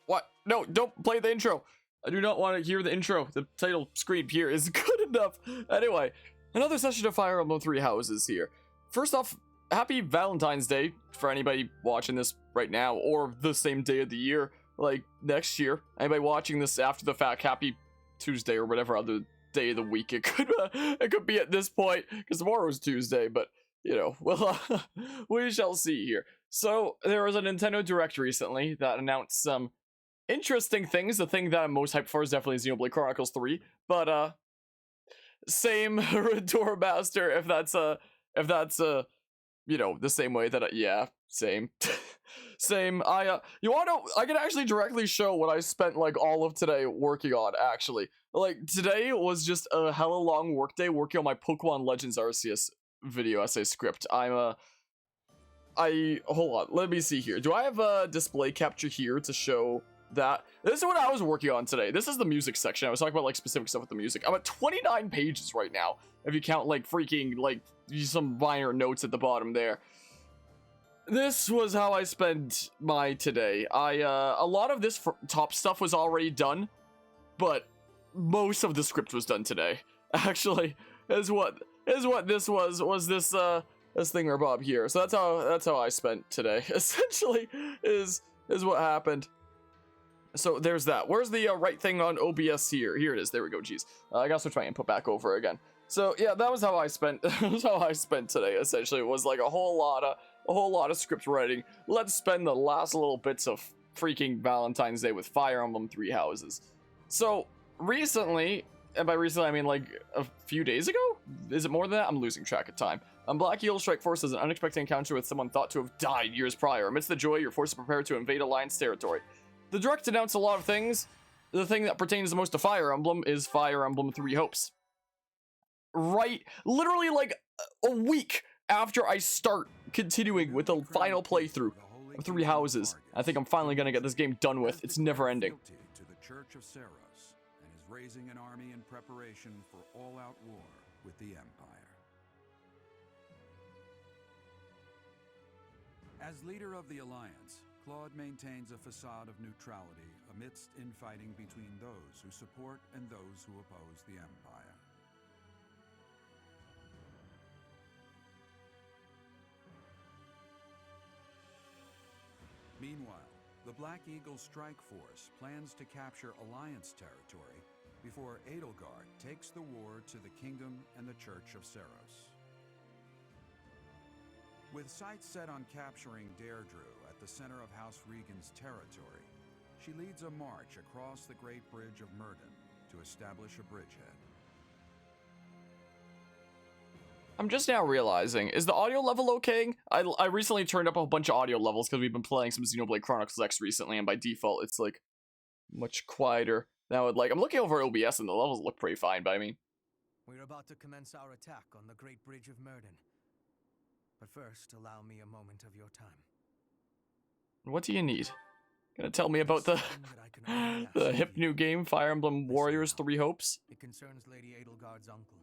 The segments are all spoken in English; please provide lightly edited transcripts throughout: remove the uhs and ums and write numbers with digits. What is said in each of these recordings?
What? No, don't play the intro. I do not want to hear the intro. The title screen here is good enough. Anyway, another session of Fire Emblem Three Houses here. First off, happy Valentine's Day for anybody watching this right now, or the same day of the year, like next year. Anybody watching this after the fact, happy Tuesday or whatever other day of the week it could be at this point, because tomorrow's Tuesday, but you know, well, we shall see here. So there was a Nintendo Direct recently that announced some interesting things. The thing that I'm most hyped for is definitely Xenoblade Chronicles 3, but same Door Master, if that's you know, the same way that yeah, same. Same. You want to, I can actually directly show what I spent like all of today working on. Actually, like today was just a hella long work day working on my Pokemon Legends Arceus video essay script. Hold on, let me see here. Do I have a display capture here to show that? This is what I was working on today. This is the music section. I was talking about like specific stuff with the music. I'm at 29 pages right now, if you count like freaking like some minor notes at the bottom there. This was how I spent my today. A lot of this top stuff was already done, but most of the script was done today. Actually, is what this was this thingamabob here. So that's how I spent today. Essentially, is what happened. So there's that. Where's the right thing on OBS here? Here it is. There we go. Jeez, I gotta switch my input back over again. So yeah, that was how I spent. That was how I spent today. Essentially, it was like a whole lot of script writing. Let's spend the last little bits of freaking Valentine's Day with Fire Emblem Three Houses. So recently, and by recently I mean like a few days ago? Is it more than that? I'm losing track of time. Black Eagle Strike Force has an unexpected encounter with someone thought to have died years prior. Amidst the joy, your force is prepared to invade Alliance territory. The Direct announced a lot of things. The thing that pertains the most to Fire Emblem is Fire Emblem Three Hopes. Right, literally like a week after I start continuing with the final playthrough of Three Houses, I think I'm finally gonna get this game done with. It's never ending. To the Church of Seiros, and is raising an army in preparation for all-out war with the Empire. As leader of the Alliance, Claude maintains a facade of neutrality amidst infighting between those who support and those who oppose the Empire. Meanwhile, the Black Eagle Strike Force plans to capture Alliance territory before Edelgard takes the war to the Kingdom and the Church of Seiros. With sights set on capturing Deirdre at the center of House Regan's territory, she leads a march across the Great Bridge of Myrddin to establish a bridgehead. I'm just now realizing, is the audio level okay? I recently turned up a bunch of audio levels because we've been playing some Xenoblade Chronicles X recently, and by default, it's like much quieter. Now, like, I'm looking over OBS and the levels look pretty fine, but I mean... We're about to commence our attack on the Great Bridge of Myrddin. But first, allow me a moment of your time. What do you need? Gonna tell me about the the hip new game, Fire Emblem Warriors Three Hopes? It concerns Lady Edelgard's uncle,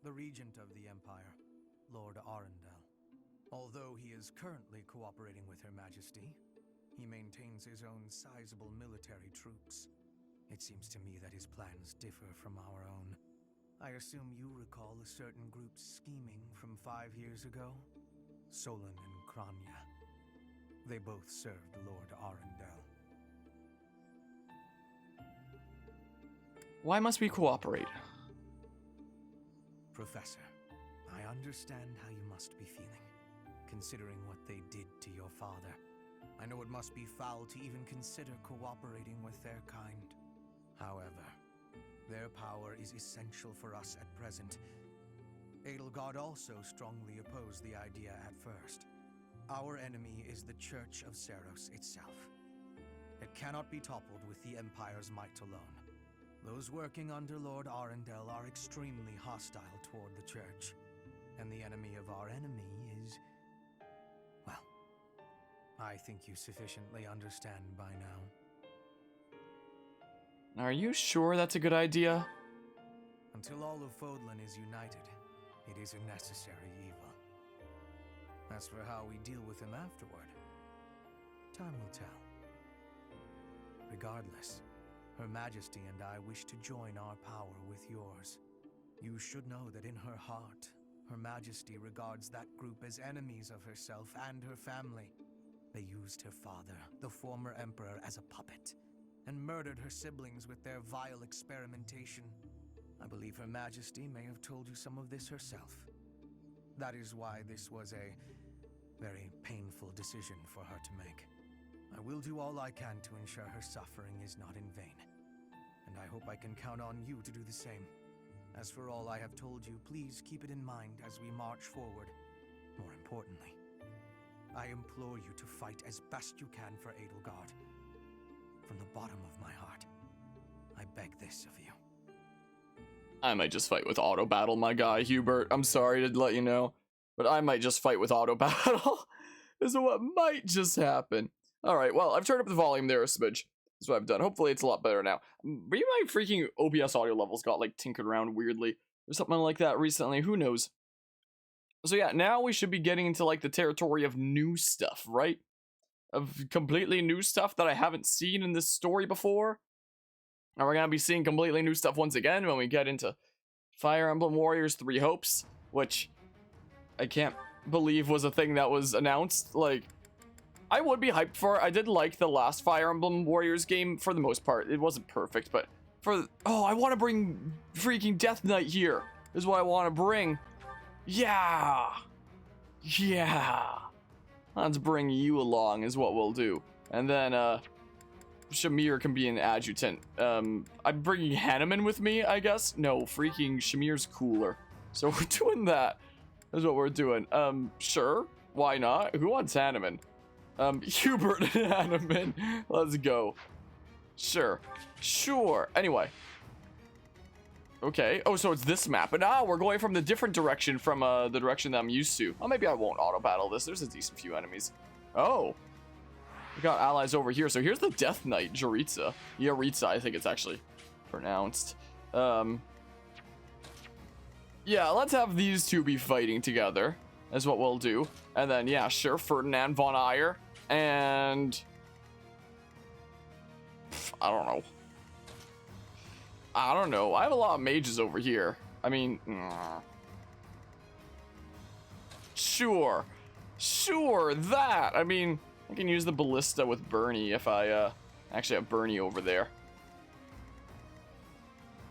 the regent of the Empire, Lord Arundel. Although he is currently cooperating with Her Majesty, he maintains his own sizable military troops. It seems to me that his plans differ from our own. I assume you recall a certain group's scheming from 5 years ago? Solon and Kranya. They both served Lord Arundel. Why must we cooperate? Professor, I understand how you must be feeling, considering what they did to your father. I know it must be foul to even consider cooperating with their kind. However, their power is essential for us at present. Edelgard also strongly opposed the idea at first. Our enemy is the Church of Seiros itself. It cannot be toppled with the Empire's might alone. Those working under Lord Arundel are extremely hostile toward the Church. And the enemy of our enemy is... well, I think you sufficiently understand by now. Are you sure that's a good idea? Until all of Fodlan is united, it is a necessary evil. As for how we deal with him afterward, time will tell. Regardless, Her Majesty and I wish to join our power with yours. You should know that in her heart, Her Majesty regards that group as enemies of herself and her family. They used her father, the former emperor, as a puppet, and murdered her siblings with their vile experimentation. I believe Her Majesty may have told you some of this herself. That is why this was a very painful decision for her to make. I will do all I can to ensure her suffering is not in vain, and I hope I can count on you to do the same. As for all I have told you, please keep it in mind as we march forward. More importantly, I implore you to fight as best you can for Edelgard. From the bottom of my heart, I beg this of you. I might just fight with auto battle, my guy, Hubert. I'm sorry to let you know, but I might just fight with auto battle. This is what might just happen. Alright, well, I've turned up the volume there a smidge. That's what I've done. Hopefully it's a lot better now. Maybe my freaking OBS audio levels got, like, tinkered around weirdly, or something like that recently. Who knows? So yeah, now we should be getting into, like, the territory of new stuff, right? Of completely new stuff that I haven't seen in this story before. And we're gonna be seeing completely new stuff once again when we get into Fire Emblem Warriors 3 Hopes, which I can't believe was a thing that was announced. Like, I would be hyped for it. I did like the last Fire Emblem Warriors game for the most part. It wasn't perfect, but oh, I want to bring freaking Death Knight here. Is what I want to bring. Yeah. Let's bring you along is what we'll do. And then, Shamir can be an adjutant. I'm bringing Hanneman with me, I guess. No, freaking Shamir's cooler. So we're doing that. That's what we're doing. Sure. Why not? Who wants Hanneman? Hubert and Hanneman. Let's go. Sure. Anyway. Okay. Oh, so it's this map. But now we're going from the different direction from the direction that I'm used to. Oh, maybe I won't auto battle this. There's a decent few enemies. Oh. We got allies over here. So here's the Death Knight, Yaritza. I think it's actually pronounced. Yeah, let's have these two be fighting together. Is what we'll do. And then, yeah, sure, Ferdinand von Aegir. And I don't know. I have a lot of mages over here. I mean, sure, that. I mean, I can use the ballista with Bernie if I actually have Bernie over there.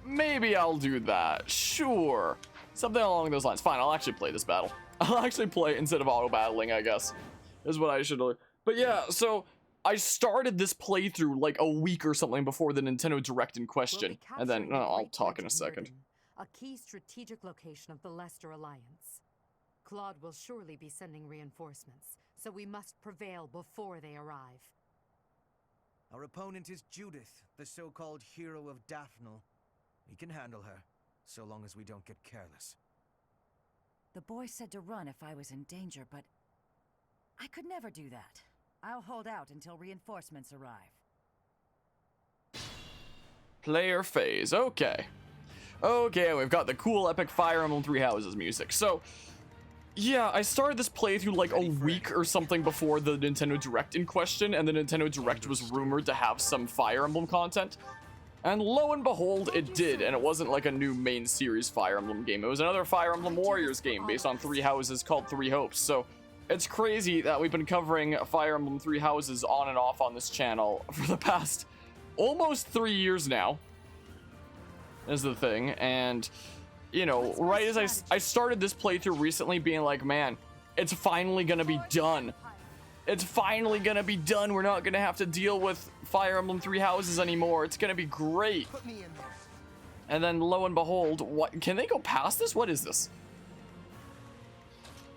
Maybe I'll do that. Sure. Something along those lines. Fine, I'll actually play this battle. I'll actually play instead of auto battling, I guess. Is what I should do. But yeah, so I started this playthrough like a week or something before the Nintendo Direct in question. And then, I'll talk in a second. A key strategic location of the Leicester Alliance. Claude will surely be sending reinforcements, so we must prevail before they arrive. Our opponent is Judith, the so-called hero of Daphnel. We can handle her, so long as we don't get careless. The boy said to run if I was in danger, but I could never do that. I'll hold out until reinforcements arrive. Player phase. Okay, we've got the cool epic Fire Emblem Three Houses music. So, yeah, I started this playthrough like a week or something before the Nintendo Direct in question, and the Nintendo Direct was rumored to have some Fire Emblem content. And lo and behold, it did, and it wasn't like a new main series Fire Emblem game. It was another Fire Emblem Warriors game based on Three Houses called Three Hopes. So, it's crazy that we've been covering Fire Emblem Three Houses on and off on this channel for the past almost 3 years now, is the thing. And, you know, right as I started this playthrough recently being like, man, it's finally gonna be done. It's finally gonna be done. We're not gonna have to deal with Fire Emblem Three Houses anymore. It's gonna be great. And then lo and behold, what? Can they go past this? What is this?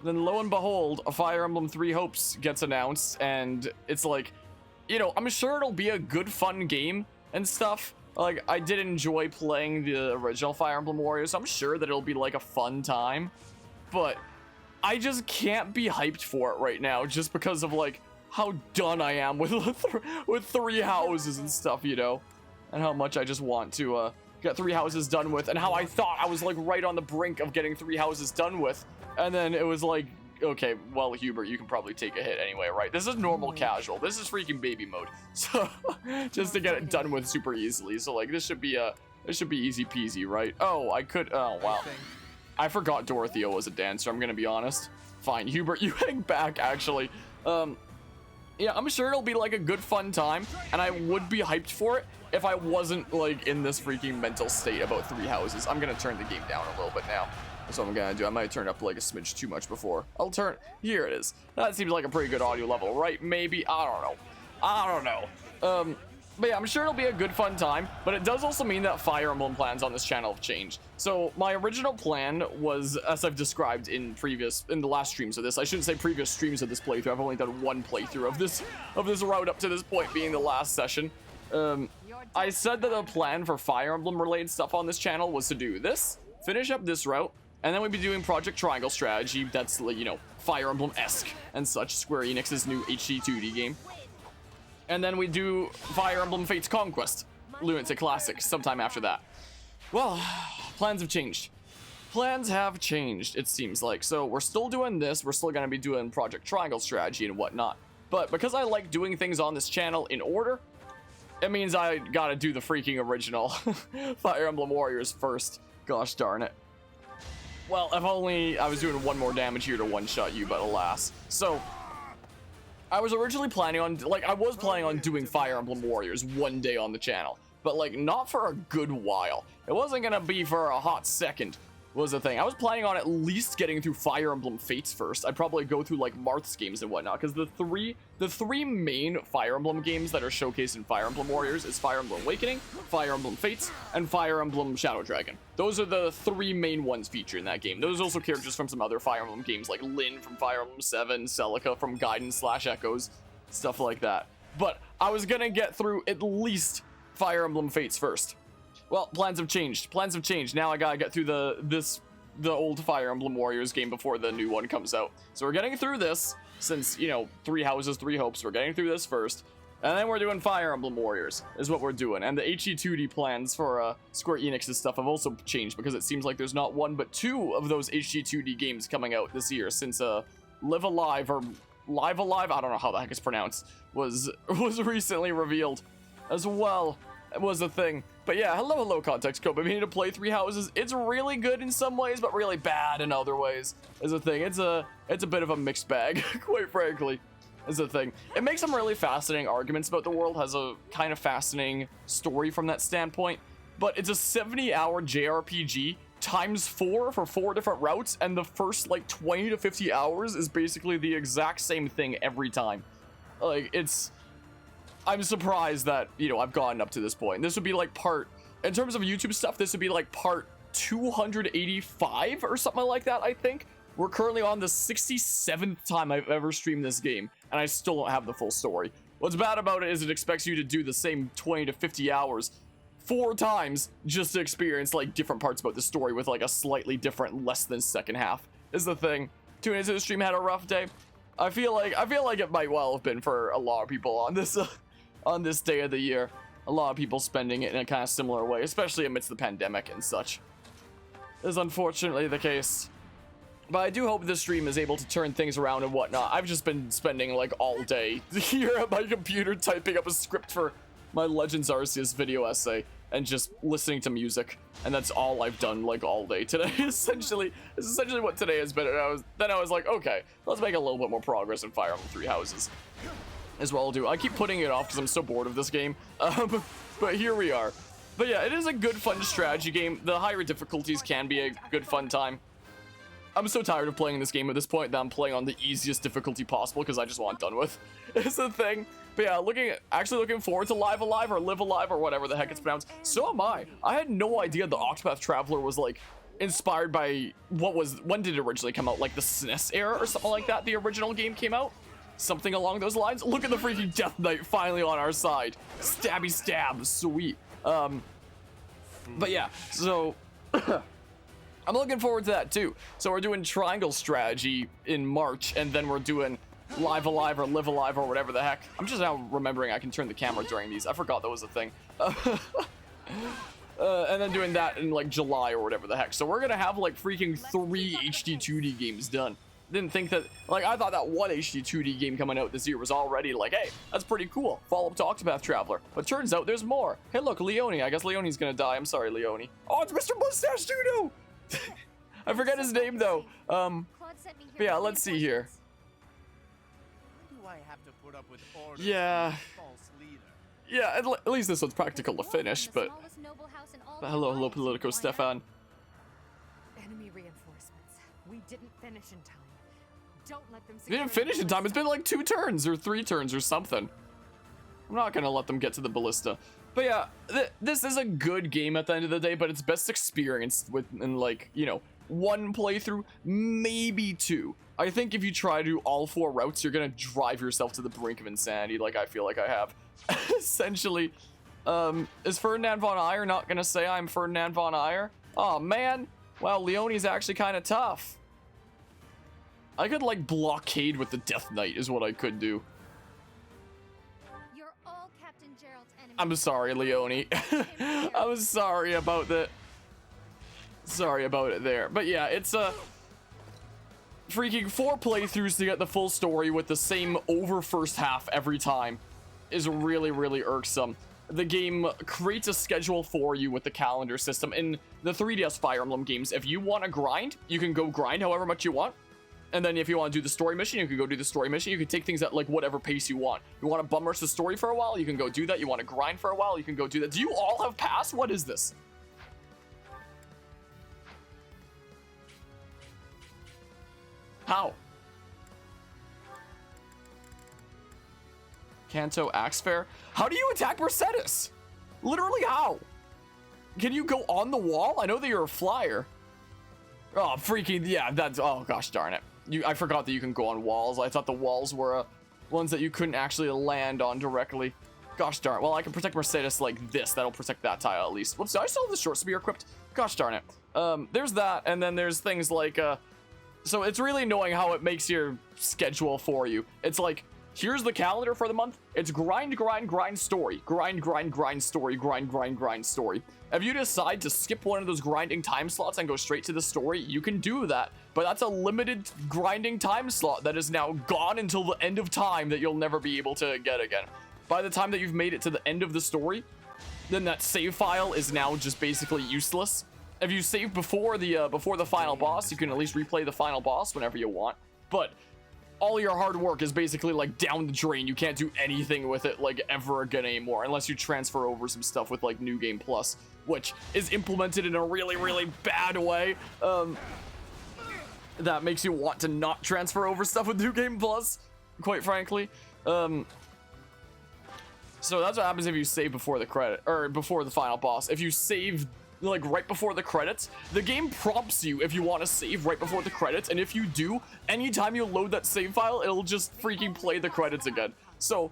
Then lo and behold, a Fire Emblem Three Hopes gets announced, and it's like, you know, I'm sure it'll be a good, fun game and stuff. Like, I did enjoy playing the original Fire Emblem Warriors, so I'm sure that it'll be like a fun time. But I just can't be hyped for it right now, just because of like how done I am with Three Houses and stuff, you know, and how much I just want to get Three Houses done with, and how I thought I was like right on the brink of getting Three Houses done with. And then it was like okay, well, Hubert, you can probably take a hit anyway, right? This is normal casual. This is freaking baby mode. So, just to get it done with super easily. So, like, this should be easy peasy, right? Oh, I could, oh, wow. I forgot Dorothea was a dancer, I'm gonna be honest. Fine, Hubert, you hang back, actually. Yeah, I'm sure it'll be, like, a good fun time, and I would be hyped for it if I wasn't, like, in this freaking mental state about Three Houses. I'm gonna turn the game down a little bit now. That's what I'm gonna do. I might turn up like a smidge too much before. I'll turn, here it is. That seems like a pretty good audio level, right? Maybe, I don't know. But yeah, I'm sure it'll be a good fun time, but it does also mean that Fire Emblem plans on this channel have changed. So my original plan was, as I've described in the last streams of this, I shouldn't say previous streams of this playthrough, I've only done one playthrough of this route up to this point being the last session. I said that the plan for Fire Emblem related stuff on this channel was to do this, finish up this route, and then we'd be doing Project Triangle Strategy, that's, like, you know, Fire Emblem-esque and such, Square Enix's new HD 2D game. And then we do Fire Emblem Fates Conquest, Lunatic Classic, sometime after that. Well, plans have changed. Plans have changed, it seems like. So we're still doing this, we're still going to be doing Project Triangle Strategy and whatnot. But because I like doing things on this channel in order, it means I gotta do the freaking original Fire Emblem Warriors first. Gosh darn it. Well, if only I was doing one more damage here to one-shot you, but alas. So, I was originally planning on, like, I was planning on doing Fire Emblem Warriors one day on the channel, but, like, not for a good while. It wasn't gonna be for a hot second, was the thing. I was planning on at least getting through Fire Emblem Fates first. I'd probably go through, like, Marth's games and whatnot, because the three main Fire Emblem games that are showcased in Fire Emblem Warriors is Fire Emblem Awakening, Fire Emblem Fates, and Fire Emblem Shadow Dragon. Those are the three main ones featured in that game. There's also characters from some other Fire Emblem games, like Lyn from Fire Emblem 7, Celica from Gaiden/Echoes, stuff like that. But I was gonna get through at least Fire Emblem Fates first. Well, plans have changed. Plans have changed. Now I gotta get through the old Fire Emblem Warriors game before the new one comes out. So we're getting through this, since, you know, Three Houses, Three Hopes, we're getting through this first. And then we're doing Fire Emblem Warriors, is what we're doing. And the HD2D plans for Square Enix's stuff have also changed, because it seems like there's not one, but two of those HD2D games coming out this year, since Live Alive, or Live Alive, I don't know how the heck it's pronounced, was recently revealed as well. It was a thing. But yeah, hello Context Cope. I mean, to play Three Houses, it's really good in some ways, but really bad in other ways, is a thing. It's a bit of a mixed bag, quite frankly, is a thing. It makes some really fascinating arguments about the world, has a kind of fascinating story from that standpoint, but it's a 70-hour JRPG times 4 for 4 different routes, and the first, like, 20 to 50 hours is basically the exact same thing every time. Like, I'm surprised that, you know, I've gotten up to this point. This would be like in terms of YouTube stuff, this would be like part 285 or something like that, I think. We're currently on the 67th time I've ever streamed this game, and I still don't have the full story. What's bad about it is it expects you to do the same 20 to 50 hours 4 times just to experience, like, different parts about the story with, like, a slightly different, less than second half, is the thing. Tuning into the stream had a rough day. I feel like it might well have been for a lot of people on this day of the year. A lot of people spending it in a kind of similar way, especially amidst the pandemic and such. Is unfortunately the case. But I do hope this stream is able to turn things around and whatnot. I've just been spending, like, all day here at my computer typing up a script for my Legends Arceus video essay and just listening to music. And that's all I've done, like, all day today. Essentially what today has been. And then I was like, okay, let's make a little bit more progress in Fire Emblem Three Houses. Is what I'll do. I keep putting it off because I'm so bored of this game. But here we are. But yeah, it is a good, fun strategy game. The higher difficulties can be a good, fun time. I'm so tired of playing this game at this point that I'm playing on the easiest difficulty possible because I just want it done with. It's the thing. But yeah, actually looking forward to Live Alive or Live Alive or whatever the heck it's pronounced. So am I. I had no idea the Octopath Traveler was, like, inspired by when did it originally come out? Like the SNES era or something like that? The original game came out? Something along those lines. Look at the freaking Death Knight finally on our side. Stabby stab. Sweet. But yeah, so I'm looking forward to that too. So we're doing Triangle Strategy in March, and then we're doing Live Alive or Live Alive or whatever the heck. I'm just now remembering I can turn the camera during these. I forgot that was a thing. And then doing that in, like, July or whatever the heck. So we're gonna have, like, freaking 3 HD 2D games done. didn't think that, like, I thought that one HD 2D game coming out this year was already like, hey, that's pretty cool. Follow-up to Octopath Traveler. But turns out there's more. Hey, look, Leone. I guess Leone's gonna die. I'm sorry, Leone. Oh, it's Mr. Mustache Judo! I forget his name, though. But yeah, let's see here. Why do I have to put up with orders Yeah. from a false leader? Yeah, at least this one's practical to finish, but... Hello, Politico Stefan. Enemy reinforcements. We didn't finish in time. Don't let them. They didn't finish in time. It's been like 2 turns or 3 turns or something. I'm not gonna let them get to the ballista. But yeah, this is a good game at the end of the day, but it's best experienced in, like, you know, 1 playthrough, maybe 2. I think if you try to do all 4 routes, you're gonna drive yourself to the brink of insanity, like I feel like I have. Essentially, is Ferdinand von Ayer not gonna say I'm Ferdinand von Ayer? Oh man, wow, Leone's actually kind of tough. I could, like, blockade with the Death Knight is what I could do. You're all Captain Gerald's enemies. I'm sorry, Leone. I'm sorry about that. Sorry about it there. But yeah, it's freaking 4 playthroughs to get the full story with the same over first half every time is really, really irksome. The game creates a schedule for you with the calendar system. In the 3DS Fire Emblem games, if you want to grind, you can go grind however much you want. And then if you want to do the story mission, you can go do the story mission. You can take things at, like, whatever pace you want. You want to bum rush the story for a while, you can go do that. You want to grind for a while, you can go do that. Do you all have pass? What is this? How? Kanto Axe Fair? How do you attack Mercedes? Literally how? Can you go on the wall? I know that you're a flyer. Oh, freaking, yeah, that's, oh gosh darn it. I forgot that you can go on walls. I thought the walls were ones that you couldn't actually land on directly. Gosh darn it. Well, I can protect Mercedes like this. That'll protect that tile at least. Whoops, I still have the short spear equipped. Gosh darn it. There's that, and then there's things like, so it's really annoying how it makes your schedule for you. It's like, here's the calendar for the month. It's grind, grind, grind, story. Grind, grind, grind, story. Grind, grind, grind, story. If you decide to skip one of those grinding time slots and go straight to the story, you can do that. But that's a limited grinding time slot that is now gone until the end of time that you'll never be able to get again. By the time that you've made it to the end of the story, then that save file is now just basically useless. If you save before the final boss, you can at least replay the final boss whenever you want. But all your hard work is basically like down the drain. You can't do anything with it like ever again anymore unless you transfer over some stuff with like New Game Plus, which is implemented in a really, really bad way. That makes you want to not transfer over stuff with New Game Plus, quite frankly. So that's what happens if you save before the credit or before the final boss. If you save like right before the credits, the game prompts you if you want to save right before the credits, and if you do, anytime you load that save file, it'll just freaking play the credits again. So,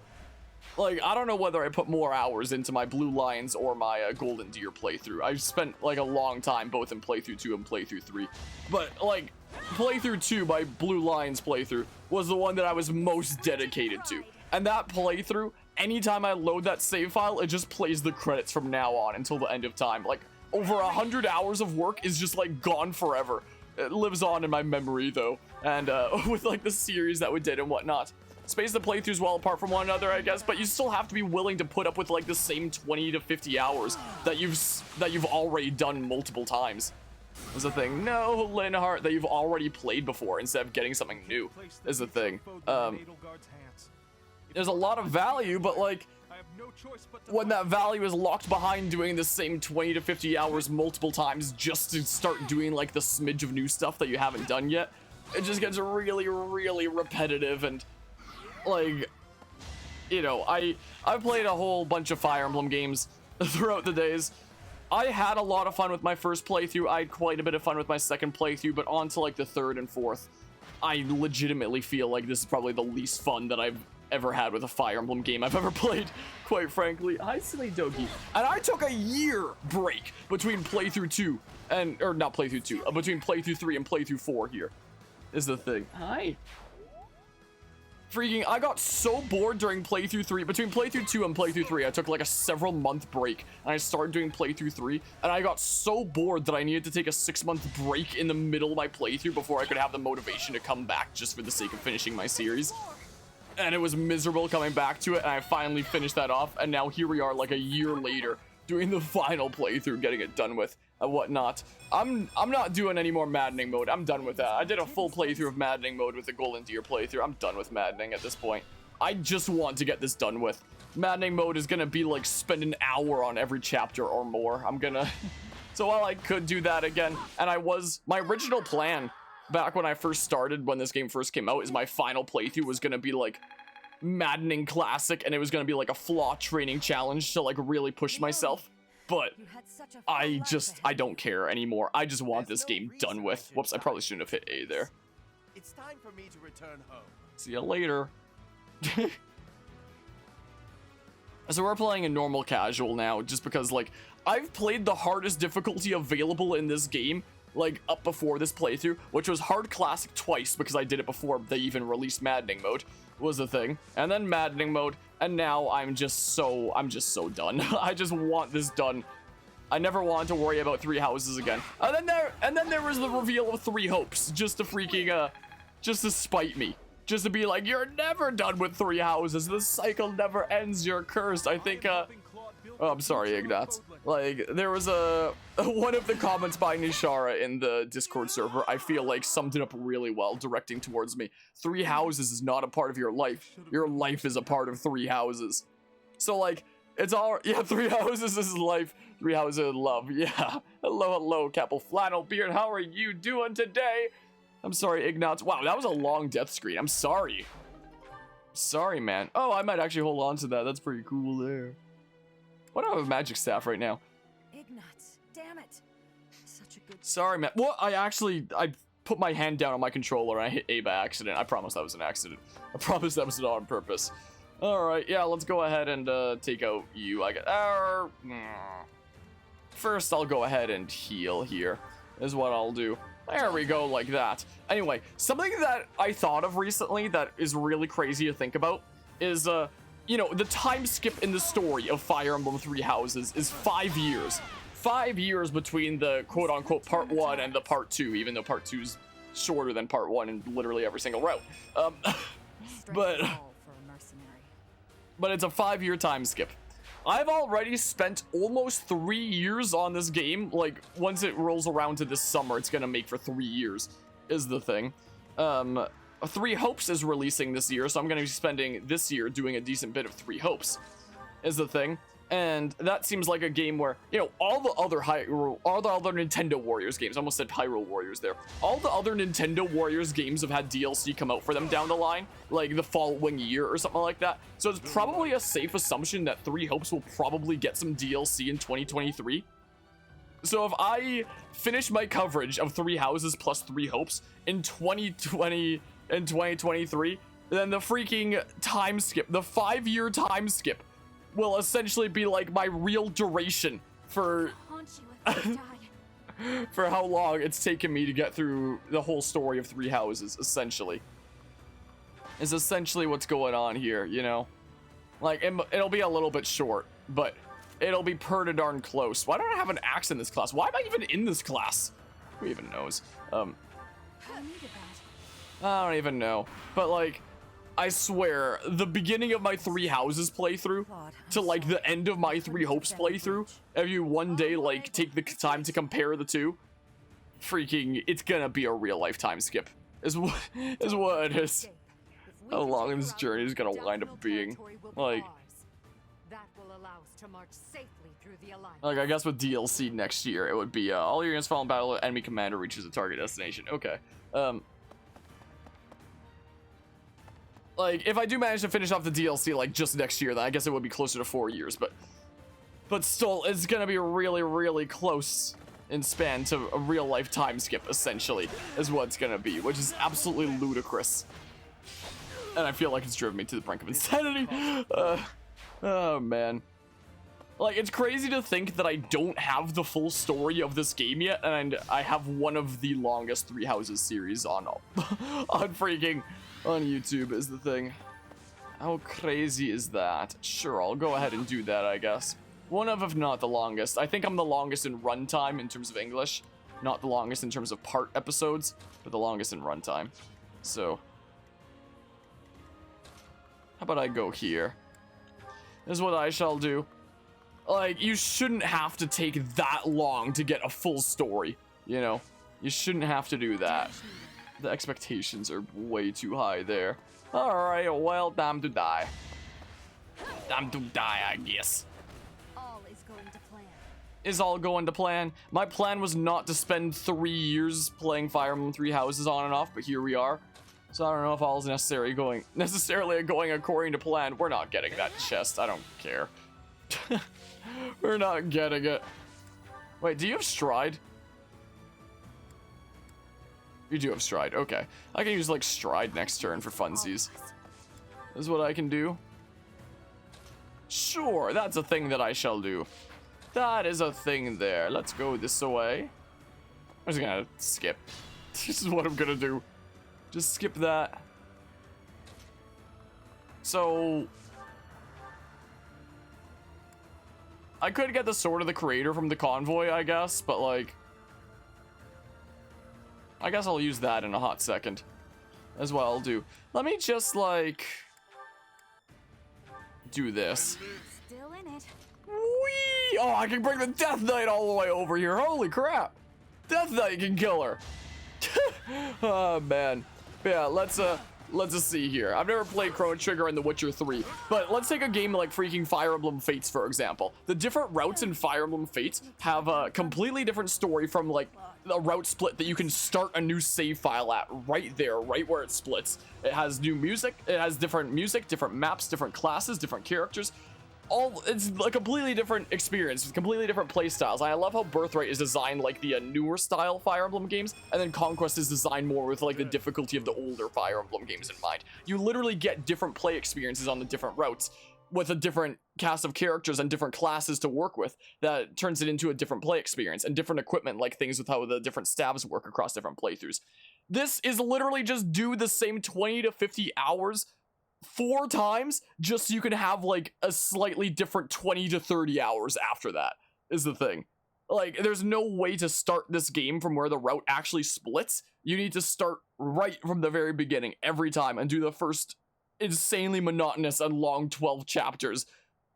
like, I don't know whether I put more hours into my Blue Lions or my Golden Deer playthrough. I've spent like a long time both in playthrough 2 and playthrough 3, but like playthrough 2, my Blue Lions playthrough, was the one that I was most dedicated to. And that playthrough, anytime I load that save file, it just plays the credits from now on until the end of time. Like, over 100 hours of work is just like gone forever. It lives on in my memory though, and with like the series that we did and whatnot. Space the playthroughs well apart from one another, I guess, but you still have to be willing to put up with like the same 20 to 50 hours that you've already done multiple times. Is the thing. No, Linhardt, that you've already played before instead of getting something new is the thing. There's a lot of value, but like, when that value is locked behind doing the same 20 to 50 hours multiple times just to start doing like the smidge of new stuff that you haven't done yet, it just gets really, really repetitive. And like, you know, I played a whole bunch of Fire Emblem games throughout the days. I had a lot of fun with my first playthrough. I had quite a bit of fun with my second playthrough, but on to like the third and fourth, I legitimately feel like this is probably the least fun that I've ever had with a Fire Emblem game I've ever played, quite frankly. Hi, Silly Doki. And I took a year break between playthrough 2 and, or not playthrough 2, between playthrough 3 and playthrough 4 here, is the thing. Hi. freaking, I got so bored during playthrough 3. Between playthrough 2 and playthrough 3, I took like a several month break, and I started doing playthrough 3, and I got so bored that I needed to take a 6-month break in the middle of my playthrough before I could have the motivation to come back just for the sake of finishing my series. And it was miserable coming back to it, and I finally finished that off, and now here we are like a year later doing the final playthrough, getting it done with and whatnot. I'm not doing any more maddening mode. I'm done with that. I did a full playthrough of maddening mode with the Golden Deer playthrough. I'm done with maddening at this point. I just want to get this done with. Maddening mode is gonna be like spend an hour on every chapter or more. I'm gonna so while I could do that again, and my original plan back when I first started, when this game first came out, is my final playthrough was gonna be like maddening classic, and it was gonna be like a flaw training challenge to like really push myself. But I don't care anymore. I just want this game done with. Whoops, I probably shouldn't have hit A there. It's time for me to return home. See ya later. So we're playing a normal casual now, just because like I've played the hardest difficulty available in this game, like up before this playthrough, which was hard classic twice because I did it before they even released maddening mode was the thing, and then maddening mode, and now I'm just so done. I just want this done. I never wanted to worry about Three Houses again. And then there was the reveal of Three Hopes, just to freaking just to spite me. Just to be like, you're never done with Three Houses. This cycle never ends. You're cursed. I think oh, I'm sorry, Ignatz. Like, there was one of the comments by Nishara in the Discord server, I feel like summed it up really well, directing towards me. Three Houses is not a part of your life. Your life is a part of Three Houses. So, like, it's all, yeah, Three Houses is life. Three Houses is love, yeah. Hello, Capel Flannel Beard. How are you doing today? I'm sorry, Ignatz. Wow, that was a long death screen. I'm sorry. Sorry, man. Oh, I might actually hold on to that. That's pretty cool there. Why do I have a magic staff right now? Ignatz, damn it. Such a good... Sorry, man. Well, I put my hand down on my controller and I hit A by accident. I promise that was an accident. I promise that was not on purpose. Alright, yeah, let's go ahead and take out you. First, I'll go ahead and heal here, is what I'll do. There we go, like that. Anyway, something that I thought of recently that is really crazy to think about is, you know, the time skip in the story of Fire Emblem Three Houses is 5 years. 5 years between the quote-unquote part 1 and the part 2, even though part 2 is shorter than part 1 in literally every single route. But it's a 5-year time skip. I've already spent almost 3 years on this game. Like, once it rolls around to this summer, it's gonna make for 3 years, is the thing. Three Hopes is releasing this year, so I'm gonna be spending this year doing a decent bit of Three Hopes, is the thing. And that seems like a game where, you know, all the other Nintendo Warriors games, I almost said Hyrule Warriors there. All the other Nintendo Warriors games have had DLC come out for them down the line, like the following year or something like that. So it's probably a safe assumption that Three Hopes will probably get some DLC in 2023. So if I finish my coverage of Three Houses plus Three Hopes in 2023, then the freaking time skip, the 5-year time skip, will essentially be like my real duration for for how long it's taken me to get through the whole story of Three Houses, essentially. Is essentially what's going on here, you know? Like, it'll be a little bit short, but it'll be pretty darn close. Why don't I have an axe in this class? Why am I even in this class? Who even knows? I don't even know. But, like, I swear, the beginning of my Three Houses playthrough to like the end of my Three Hopes playthrough, if you one day like take the time to compare the two, freaking, it's gonna be a real life time skip. Is what it is. How long this journey is gonna wind up being. Like, I guess with DLC next year, it would be all your units fall in battle, enemy commander reaches a target destination. Okay. Like, if I do manage to finish off the DLC, like, just next year, then I guess it would be closer to 4 years, but still, it's gonna be really, really close in span to a real-life time skip, essentially, is what it's gonna be, which is absolutely ludicrous. And I feel like it's driven me to the brink of insanity. Oh, man. Like, it's crazy to think that I don't have the full story of this game yet, and I have one of the longest Three Houses series on freaking on YouTube is the thing. How crazy is that? Sure, I'll go ahead and do that, I guess. One of, if not the longest. I think I'm the longest in runtime in terms of English. Not the longest in terms of part episodes, but the longest in runtime. So, how about I go here? This is what I shall do. Like, you shouldn't have to take that long to get a full story, you know? You shouldn't have to do that. The expectations are way too high there. Alright, well, time to die. Time to die, I guess. All is going to plan. Is all going to plan. My plan was not to spend 3 years playing Fire Emblem Three Houses on and off, but here we are. So I don't know if all is necessarily going according to plan. We're not getting that chest. I don't care. We're not getting it. Wait, do you have Stride? You do have Stride. Okay. I can use, like, Stride next turn for funsies. This is what I can do. Sure, that's a thing that I shall do. That is a thing there. Let's go this way. I'm just gonna skip. This is what I'm gonna do. Just skip that. So, I could get the Sword of the Creator from the convoy, I guess, but like, I guess I'll use that in a hot second. As well, I'll do. Let me just like do this. Still in it. Whee! Oh, I can bring the Death Knight all the way over here. Holy crap! Death Knight can kill her. Oh man. But yeah, let's just see here. I've never played Chrono Trigger in The Witcher 3, but let's take a game like freaking Fire Emblem Fates, for example. The different routes in Fire Emblem Fates have a completely different story from like a route split that you can start a new save file at right there, right where it splits. It has new music, it has different music, different maps, different classes, different characters. It's a completely different experience with completely different play styles. I love how Birthright is designed like the newer style Fire Emblem games, and then Conquest is designed more with like the difficulty of the older Fire Emblem games in mind. You literally get different play experiences on the different routes with a different cast of characters and different classes to work with that turns it into a different play experience, and different equipment, like things with how the different stabs work across different playthroughs. This is literally just do the same 20 to 50 hours 4 times just so you can have like a slightly different 20 to 30 hours after that is the thing. Like, there's no way to start this game from where the route actually splits. You need to start right from the very beginning every time and do the first insanely monotonous and long 12 chapters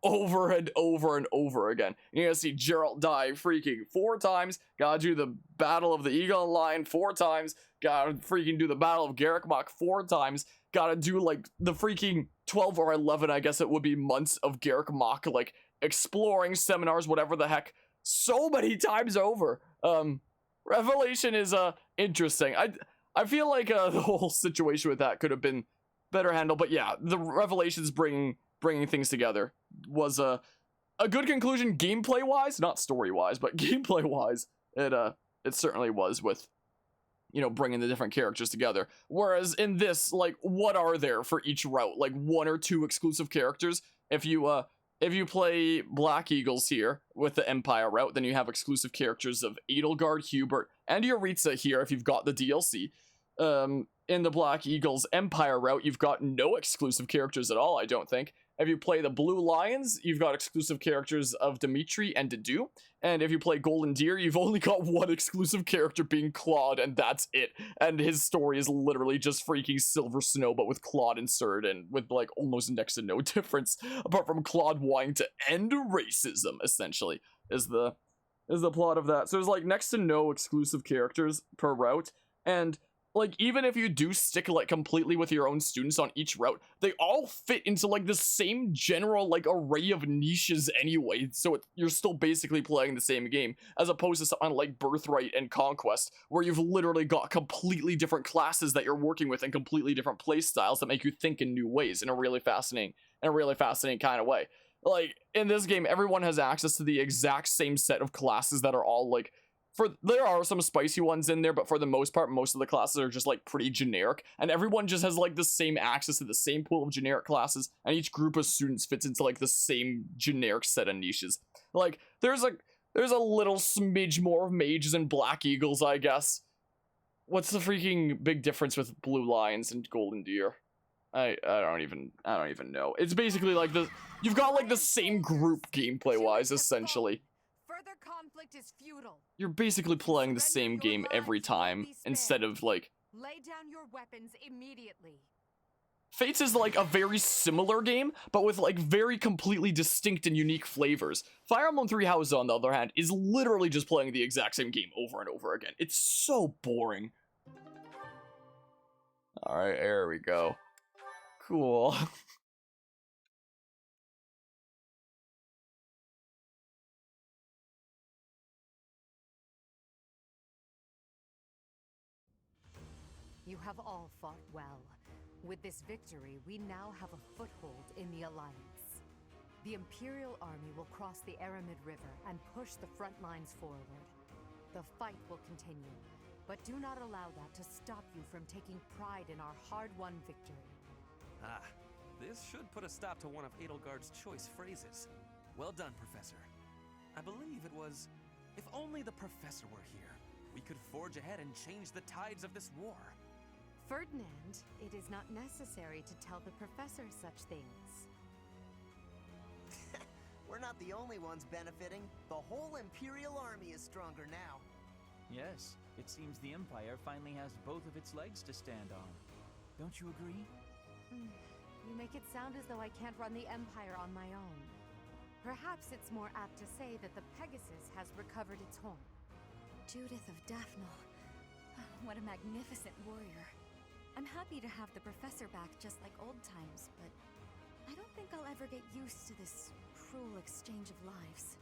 over and over and over again. You're gonna see Geralt die freaking 4 times, gotta do the Battle of the Eagle Lion 4 times, gotta freaking do the Battle of Garreg-Mach 4 times, gotta do like the freaking 12 or 11, I guess it would be, months of Garreg-Mach, like exploring seminars, whatever the heck, so many times over. Revelation is interesting. I feel like the whole situation with that could have been better handled, but yeah, the Revelations bringing things together was a good conclusion gameplay wise, not story wise, but gameplay wise. It certainly was, with, you know, bringing the different characters together. Whereas in this, like, what are there for each route? Like 1 or 2 exclusive characters. If you play Black Eagles here with the Empire route, then you have exclusive characters of Edelgard, Hubert, and Yuritsa here if you've got the DLC. In the Black Eagles Empire route, you've got no exclusive characters at all, I don't think. If you play the Blue Lions, you've got exclusive characters of Dimitri and Dedue. And if you play Golden Deer, you've only got 1 exclusive character being Claude, and that's it. And his story is literally just freaking Silver Snow, but with Claude inserted, and with like almost next to no difference, apart from Claude wanting to end racism, essentially, is the plot of that. So there's like next to no exclusive characters per route, and like, even if you do stick like completely with your own students on each route, they all fit into like the same general like array of niches anyway, so you're still basically playing the same game, as opposed to something like Birthright and Conquest, where you've literally got completely different classes that you're working with and completely different play styles that make you think in new ways in a really fascinating kind of way. Like, in this game, everyone has access to the exact same set of classes that are all like, there are some spicy ones in there, but for the most part, most of the classes are just like pretty generic, and everyone just has like the same access to the same pool of generic classes, and each group of students fits into like the same generic set of niches. Like, there's a little smidge more of mages and Black Eagles, I guess, What's the freaking big difference with blue lions and golden deer? I don't even know. It's basically like you've got like the same group gameplay wise essentially. Further conflict is futile. You're basically playing the same game every time instead of like Lay down your weapons immediately. Fates is like a very similar game, but with like very completely distinct and unique flavors. Fire Emblem Three Hopes, on the other hand, is literally just playing the exact same game over and over again. It's so boring. Alright, there we go. Cool. You have all fought well. With this victory, we now have a foothold in the Alliance. The Imperial Army will cross the Aramid River and push the front lines forward. The fight will continue, but do not allow that to stop you from taking pride in our hard-won victory. Ah, this should put a stop to one of Edelgard's choice phrases. Well done, Professor. I believe it was, if only the Professor were here, we could forge ahead and change the tides of this war. Ferdinand, it is not necessary to tell the Professor such things. We're not the only ones benefiting. The whole Imperial Army is stronger now. Yes, it seems the Empire finally has both of its legs to stand on. Don't you agree? You make it sound as though I can't run the Empire on my own. Perhaps it's more apt to say that the Pegasus has recovered its horn. Judith of Daphne. What a magnificent warrior. I'm happy to have the Professor back just like old times, but I don't think I'll ever get used to this cruel exchange of lives.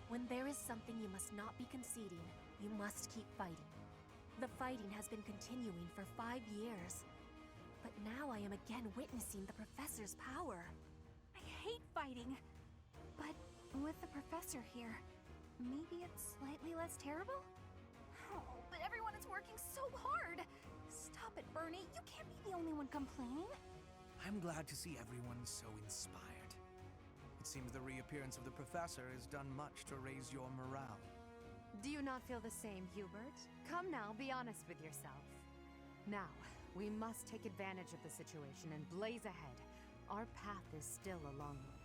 When there is something you must not be conceding, you must keep fighting. The fighting has been continuing for 5 years, but now I am again witnessing the Professor's power. I hate fighting, but with the Professor here, maybe it's slightly less terrible? Oh, but everyone is working so hard! Stop it, Bernie. You can't be the only one complaining. I'm glad to see everyone so inspired. It seems the reappearance of the Professor has done much to raise your morale. Do you not feel the same, Hubert? Come now, be honest with yourself. Now, we must take advantage of the situation and blaze ahead. Our path is still a long one.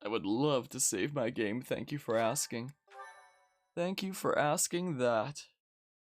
I would love to save my game. Thank you for asking. Thank you for asking that.